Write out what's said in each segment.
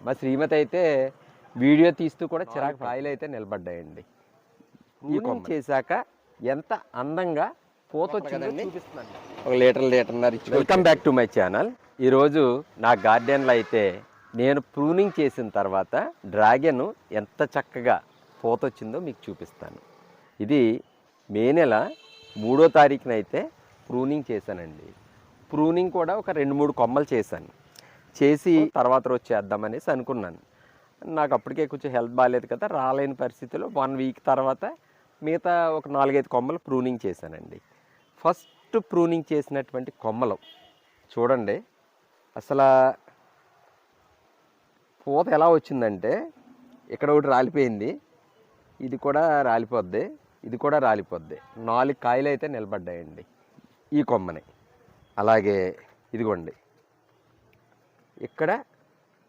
మా శ్రీమతి అయితే వీడియో తీస్తూ కూడా చిరాకు కాయలు అయితే నిలబడ్డాయండి. ఈ కొమ్మ చేశాక ఎంత అందంగా పూత వచ్చిందో చూపిస్తున్నాను. ఒక లీటర్న్నర ఇచ్చి. Welcome back to my channel. ఈరోజు నా గార్డెన్లో అయితే నేను ప్రూనింగ్ చేసిన తర్వాత డ్రాగన్ ఎంత చక్కగా పూత వచ్చిందో మీకు చూపిస్తాను. ఇది మే నెల 3వ తారీఖున అయితే ప్రూనింగ్ చేశానండి. ప్రూనింగ్ కూడా ఒక 2-3 కొమ్మలు చేశాను. చేసి తర్వాత రోజు చేద్దామనేసి అనుకున్నాను. నాకు అప్పటికే కొంచెం హెల్త్ బాగాలేదు కదా, రాలేని పరిస్థితిలో 1 వీక్ తర్వాత మిగతా ఒక 4-5 కొమ్మలు ప్రూనింగ్ చేశానండి. ఫస్ట్ ప్రూనింగ్ చేసినటువంటి కొమ్మలు చూడండి, అసలు పూత ఎలా వచ్చిందంటే ఇక్కడ ఒకటి రాలిపోయింది, ఇది కూడా రాలిపోద్ది, ఇది కూడా రాలిపోద్ది. 4 కాయలు అయితే నిలబడ్డాయండి ఈ కొమ్మని. అలాగే ఇదిగోండి ఇక్కడ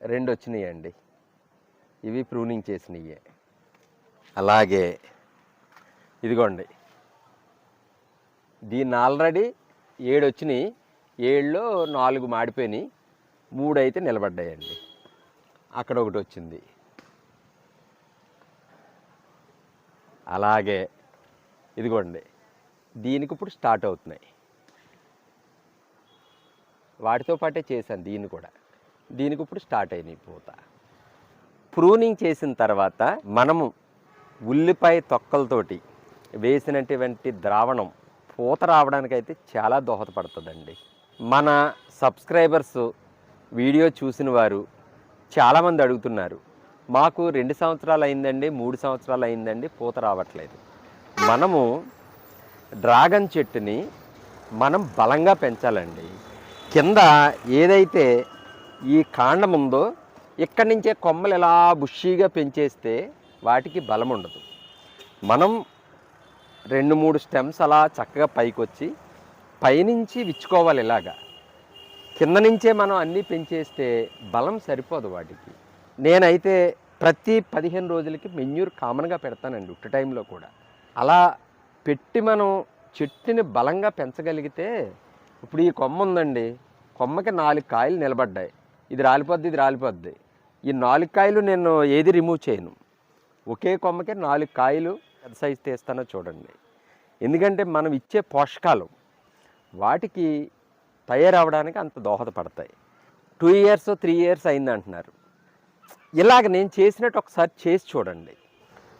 2 వచ్చినాయండి, ఇవి ప్రూనింగ్ చేసినవి. అలాగే ఇదిగోండి దీన్ని ఆల్రెడీ 7 వచ్చినాయి, 7లో 4 మాడిపోయినాయి, 3 అయితే నిలబడ్డాయండి. అక్కడ ఒకటి వచ్చింది. అలాగే ఇదిగోండి దీనికి ఇప్పుడు స్టార్ట్ అవుతున్నాయి. వాటితో పాటే చేశాను దీన్ని కూడా. దీనికి ఇప్పుడు స్టార్ట్ అయినాయి పూత. ప్రూనింగ్ చేసిన తర్వాత మనము ఉల్లిపాయ తొక్కలతోటి వేసినటువంటి ద్రావణం పూత రావడానికైతే చాలా దోహదపడుతుందండి. మన సబ్స్క్రైబర్స్ వీడియో చూసిన వారు చాలామంది అడుగుతున్నారు, మాకు 2 సంవత్సరాలు అయిందండి, 3 సంవత్సరాలు అయిందండి, పూత రావట్లేదు. మనము డ్రాగన్ చెట్టుని మనం బలంగా పెంచాలండి. కింద ఏదైతే ఈ కాండం ఉందో ఇక్కడి నుంచే కొమ్మలు ఎలా బుషీగా పెంచేస్తే వాటికి బలం ఉండదు. మనం 2-3 స్టెమ్స్ అలా చక్కగా పైకి వచ్చి పైనుంచి విచ్చుకోవాలి. ఇలాగా కింద నుంచే మనం అన్నీ పెంచేస్తే బలం సరిపోదు వాటికి. నేనైతే ప్రతి 15 రోజులకి మెన్యూర్ కామన్గా పెడతానండి, ఉట్ట టైంలో కూడా. అలా పెట్టి మనం చెట్టుని బలంగా పెంచగలిగితే, ఇప్పుడు ఈ కొమ్మ ఉందండి, కొమ్మకి 4 కాయలు నిలబడ్డాయి, ఇది రాలిపోద్ది, ఇది రాలిపోద్ది. ఈ 4 కాయలు నేను ఏది రిమూవ్ చేయను, ఒకే కొమ్మకి 4 కాయలు పెద్ద సైజు తీస్తానో చూడండి. ఎందుకంటే మనం ఇచ్చే పోషకాలు వాటికి తయారవడానికి అంత దోహదపడతాయి. 2 ఇయర్స్ 3 ఇయర్స్ అయింది అంటున్నారు. ఇలాగ నేను చేసినట్టు ఒకసారి చేసి చూడండి.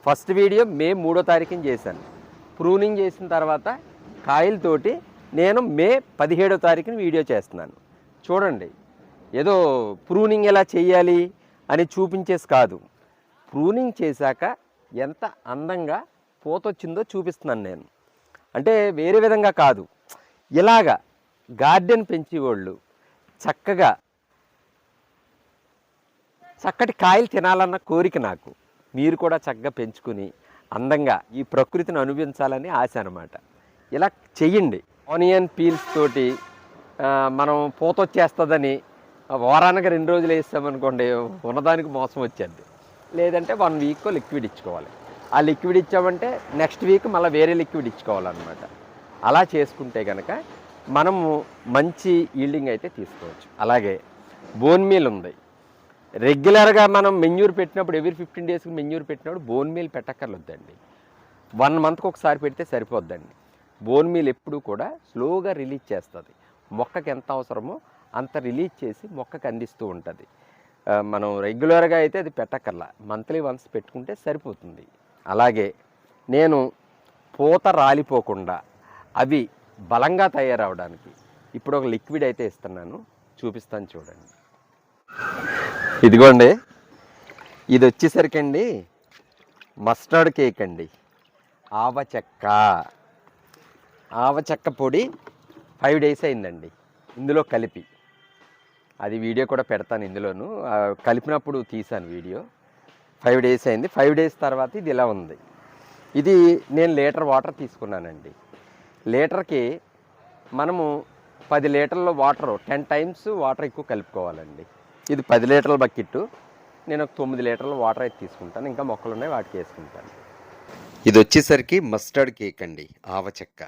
ఫస్ట్ వీడియో మే 3వ తారీఖున చేశాను. ప్రూనింగ్ చేసిన తర్వాత కాయలతోటి నేను మే 17వ తారీఖున వీడియో చేస్తున్నాను. చూడండి, ఏదో ప్రూనింగ్ ఎలా చేయాలి అని చూపించేసి కాదు, ప్రూనింగ్ చేశాక ఎంత అందంగా పూత వచ్చిందో చూపిస్తున్నాను నేను. అంటే వేరే విధంగా కాదు, ఇలాగా గార్డెన్ పెంచేవాళ్ళు చక్కగా చక్కటి కాయలు తినాలన్న కోరిక నాకు. మీరు కూడా చక్కగా పెంచుకుని అందంగా ఈ ప్రకృతిని అనుభవించాలని ఆశ అన్నమాట. ఇలా చెయ్యండి. ఆనియన్ పీల్స్ తోటి మనం పూత వచ్చేస్తుందని వారానికి 2 రోజులు వేస్తామనుకోండి, ఉన్నదానికి మోసం వచ్చేది. లేదంటే 1 వీక్ లిక్విడ్ ఇచ్చుకోవాలి. ఆ లిక్విడ్ ఇచ్చామంటే నెక్స్ట్ వీక్ మళ్ళీ వేరే లిక్విడ్ ఇచ్చుకోవాలన్నమాట. అలా చేసుకుంటే కనుక మనము మంచి ఈల్డింగ్ అయితే తీసుకోవచ్చు. అలాగే బోన్ మీల్ ఉంది. రెగ్యులర్గా మనం మెన్యూర్ పెట్టినప్పుడు ఎవ్రీ 15 డేస్కి మెన్యూర్ పెట్టినప్పుడు బోన్ మీల్ పెట్టక్కర్లేదండి. 1 మంత్కి ఒకసారి పెడితే సరిపోద్దండి. బోన్ మీల్ ఎప్పుడు కూడా స్లోగా రిలీజ్ చేస్తుంది. మొక్కకి ఎంత అవసరమో అంత రిలీజ్ చేసి మొక్కకి అందిస్తూ ఉంటుంది. మనం రెగ్యులర్గా అయితే అది పెట్టక్కర్లా, మంత్లీ వన్స్ పెట్టుకుంటే సరిపోతుంది. అలాగే నేను పూత రాలిపోకుండా అవి బలంగా తయారవడానికి ఇప్పుడు ఒక లిక్విడ్ అయితే ఇస్తున్నాను, చూపిస్తాను చూడండి. ఇదిగోండి, ఇది వచ్చేసరికి అండి మస్టర్డ్ కేక్ అండి. ఆవచెక్క పొడి 5 డేస్ అయిందండి ఇందులో కలిపి. అది వీడియో కూడా పెడతాను ఇందులోను, కలిపినప్పుడు తీసాను వీడియో. 5 డేస్ అయింది. 5 డేస్ తర్వాత ఇది ఇలా ఉంది. ఇది నేను లీటర్ వాటర్ తీసుకున్నానండి. లీటర్కి మనము 10 లీటర్ల వాటర్ 10 టైమ్స్ వాటర్ ఎక్కువ కలుపుకోవాలండి. ఇది 10 లీటర్ల బకెట్టు, నేను ఒక 9 లీటర్ల వాటర్ అయితే తీసుకుంటాను. ఇంకా మొక్కలు ఉన్నాయి, వాటికి వేసుకుంటాను. ఇది వచ్చేసరికి మస్టర్డ్ కేక్ అండి, ఆవచెక్క.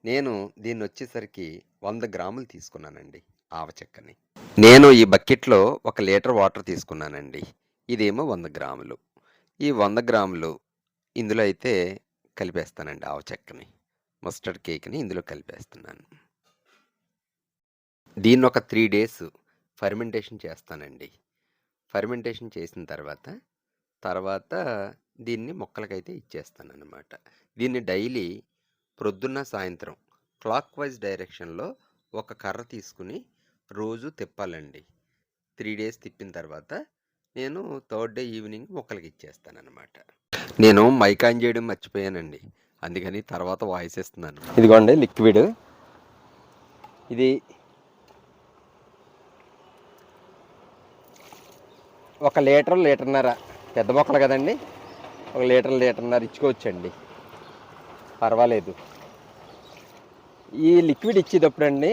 నేను దీన్ని వచ్చేసరికి 100 గ్రాములు తీసుకున్నానండి. ఆవ చెక్కని. నేను ఈ బకెట్‌లో 1 లీటర్ వాటర్ తీసుకున్నానండి. ఇదేమో 100 గ్రాములు. ఈ 100 గ్రాములు ఇందులో అయితే కలిపేస్తానండి ఆవ చెక్కని. మస్టర్డ్ కేక్‌ని ఇందులో కలిపేస్తున్నాను. దీన్నొక 3 డేస్ ఫెర్మెంటేషన్ చేస్తానండి. ఫెర్మెంటేషన్ చేసిన తర్వాత దీన్ని మొక్కలకైతే ఇచ్చేస్తాననమాట. దీన్ని డైలీ ప్రొద్దున్న, సాయంత్రం క్లాక్ వైజ్ డైరెక్షన్‌లో ఒక కర్ర తీసుకొని రోజు తిప్పాలండి. 3 డేస్ తిప్పిన తర్వాత నేను థర్డ్ డే ఈవినింగ్ మొక్కలకి ఇచ్చేస్తాననమాట. నేను మైక్ ఆన్ చేయడం మర్చిపోయానండి. అందుకని తర్వాత వాయిస్ ఇస్తున్నాను. ఇదిగోండి లిక్విడ్. ఇది 1 లీటర్, లీటర్‌న్నర పెద్ద మొక్కలు కదండి. 1 లీటర్, లీటర్‌న్నర ఇచ్చుకోవచ్చండి. పర్వాలేదు. ఈ లిక్విడ్ ఇచ్చేటప్పుడండి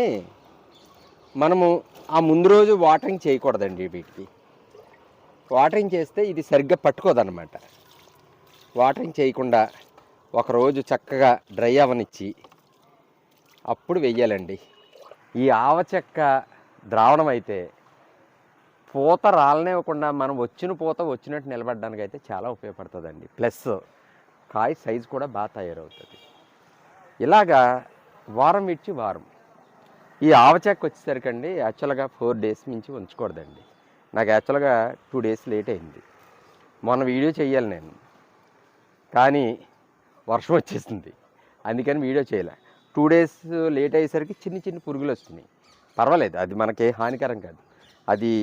మనము ఆ ముందు రోజు వాటరింగ్ చేయకూడదండి వీటికి. వాటరింగ్ చేస్తే ఇది సరిగ్గా పట్టుకోదన్నమాట. వాటరింగ్ చేయకుండా ఒకరోజు చక్కగా డ్రై అవ్వనిచ్చి అప్పుడు వెయ్యాలండి. ఈ ఆవ చెక్క ద్రావణం అయితే పూత రాలనివ్వకుండా మనం వచ్చిన పూత వచ్చినట్టు నిలబడడానికి అయితే చాలా ఉపయోగపడుతుందండి. ప్లస్ కాయ సైజు కూడా బాగా తయారవుతుంది. ఇలాగా వారం విడిచి వారం. ఈ ఆవ చెక్క వచ్చేసరికండి యాక్చువల్గా 4 డేస్ మించి ఉంచకూడదండి. నాకు యాక్చువల్గా 2 డేస్ లేట్ అయింది. మొన్న వీడియో చేయాలి నేను, కానీ వర్షం వచ్చేసింది. అందుకని వీడియో చేయలే. 2 డేస్ లేట్ అయ్యేసరికి చిన్ని పురుగులు వస్తున్నాయి. పర్వాలేదు, అది మనకి హానికరం కాదు. అది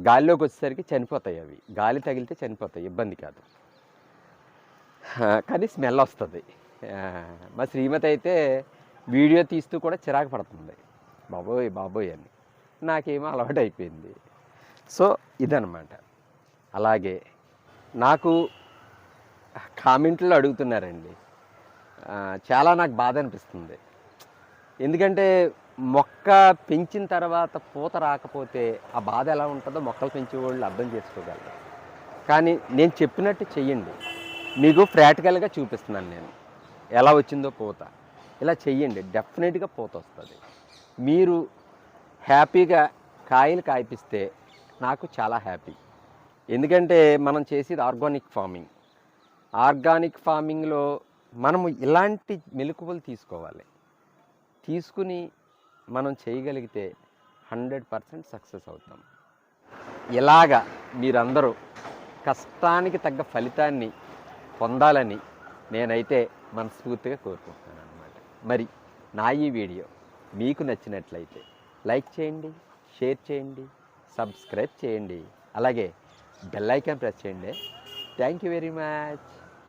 గాలిలోకి వచ్చేసరికి చనిపోతాయి. అవి గాలి తగిలితే చనిపోతాయి, ఇబ్బంది కాదు. కానీ స్మెల్ వస్తుంది. మా శ్రీమతి అయితే వీడియో తీస్తూ కూడా చిరాకు పడుతుంది. బాబోయ్ అని. నాకేమో అలవాటు అయిపోయింది. సో ఇదనమాట. అలాగే నాకు కామెంట్లో అడుగుతున్నారండి. చాలా నాకు బాధ అనిపిస్తుంది. ఎందుకంటే మొక్క పెంచిన తర్వాత పూత రాకపోతే ఆ బాధ ఎలా ఉంటుందో మొక్కలు పెంచే వాళ్ళు అర్థం చేసుకోగలరు. కానీ నేను చెప్పినట్టు చెయ్యండి. మీకు ప్రాక్టికల్గా చూపిస్తున్నాను నేను ఎలా వచ్చిందో పూత. ఇలా చెయ్యండి, డెఫినెట్గా పూత వస్తుంది. మీరు హ్యాపీగా కాయలు కాయిపిస్తే నాకు చాలా హ్యాపీ. ఎందుకంటే మనం చేసేది ఆర్గానిక్ ఫార్మింగ్లో మనము ఇలాంటి మెలకువలు తీసుకోవాలి. తీసుకుని మనం చేయగలిగితే 100% సక్సెస్ అవుతాం. ఇలాగా మీరందరూ కష్టానికి తగ్గ ఫలితాన్ని పొందాలని నేనైతే మనస్ఫూర్తిగా కోరుకుంటున్నాను అన్నమాట. మరి నా ఈ వీడియో మీకు నచ్చినట్లయితే లైక్ చేయండి, షేర్ చేయండి, సబ్స్క్రైబ్ చేయండి, అలాగే బెల్ ఐకాన్ ప్రెస్ చేయండి. Thank you very much.